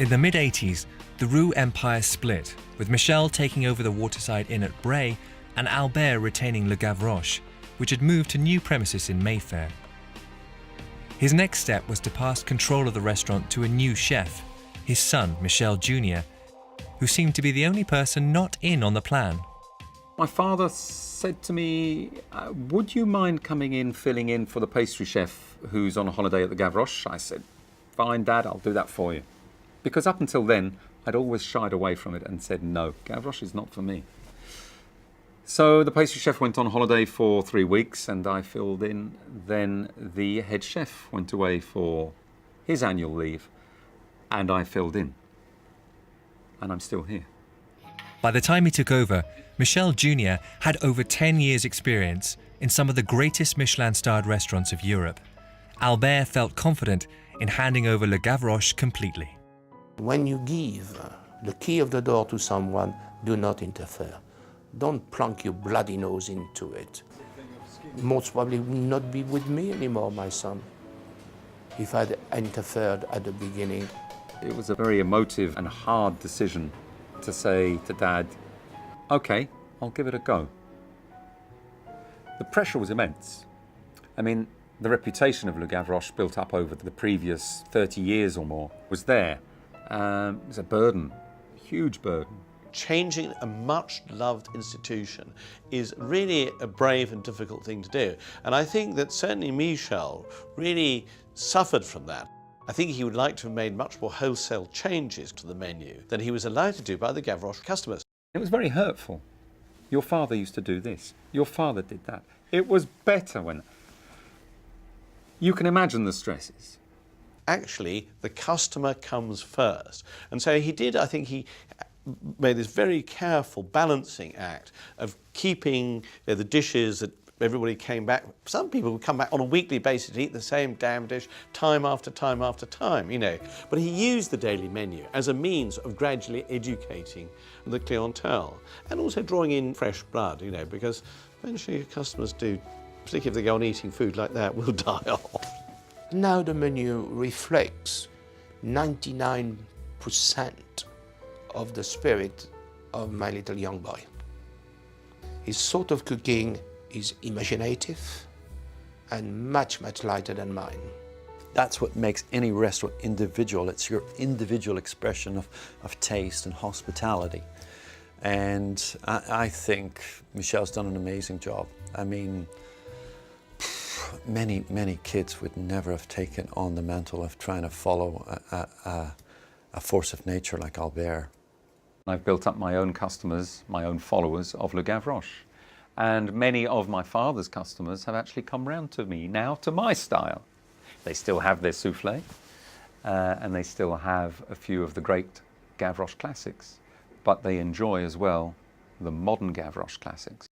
In the mid-80s, the Roux empire split, with Michel taking over the waterside inn at Bray and Albert retaining Le Gavroche, which had moved to new premises in Mayfair. His next step was to pass control of the restaurant to a new chef, his son, Michel Jr., who seemed to be the only person not in on the plan. My father said to me, would you mind coming in, filling in for the pastry chef who's on holiday at the Gavroche? I said, fine, Dad, I'll do that for you. Because up until then, I'd always shied away from it and said, no, Gavroche is not for me. So the pastry chef went on holiday for 3 weeks and I filled in. Then the head chef went away for his annual leave and I filled in. And I'm still here. By the time he took over, Michel Jr. had over 10 years' experience in some of the greatest Michelin-starred restaurants of Europe. Albert felt confident in handing over Le Gavroche completely. When you give the key of the door to someone, do not interfere. Don't plunk your bloody nose into it. Most probably will not be with me anymore, my son, if I'd interfered at the beginning. It was a very emotive and hard decision to say to Dad, OK, I'll give it a go. The pressure was immense. I mean, the reputation of Le Gavroche built up over the previous 30 years or more was there. It was a burden, a huge burden. Changing a much-loved institution is really a brave and difficult thing to do. And I think that certainly Michel really suffered from that. I think he would like to have made much more wholesale changes to the menu than he was allowed to do by the Gavroche customers. It was very hurtful. Your father used to do this. Your father did that. It was better when... You can imagine the stresses. Actually, the customer comes first. And so he did, I think he made this very careful balancing act of keeping the dishes that everybody came back. Some people would come back on a weekly basis to eat the same damn dish time after time after time, you know. But he used the daily menu as a means of gradually educating the clientele and also drawing in fresh blood, you know, because eventually customers do, particularly if they go on eating food like that, will die off. Now the menu reflects 99% of the spirit of my little young boy. His sort of cooking is imaginative and much, much lighter than mine. That's what makes any restaurant individual. It's your individual expression of taste and hospitality. And I think Michel's done an amazing job. I mean, many kids would never have taken on the mantle of trying to follow a force of nature like Albert. I've built up my own customers, my own followers of Le Gavroche. And many of my father's customers have actually come round to me now to my style. They still have their soufflé and they still have a few of the great Gavroche classics, but they enjoy as well the modern Gavroche classics.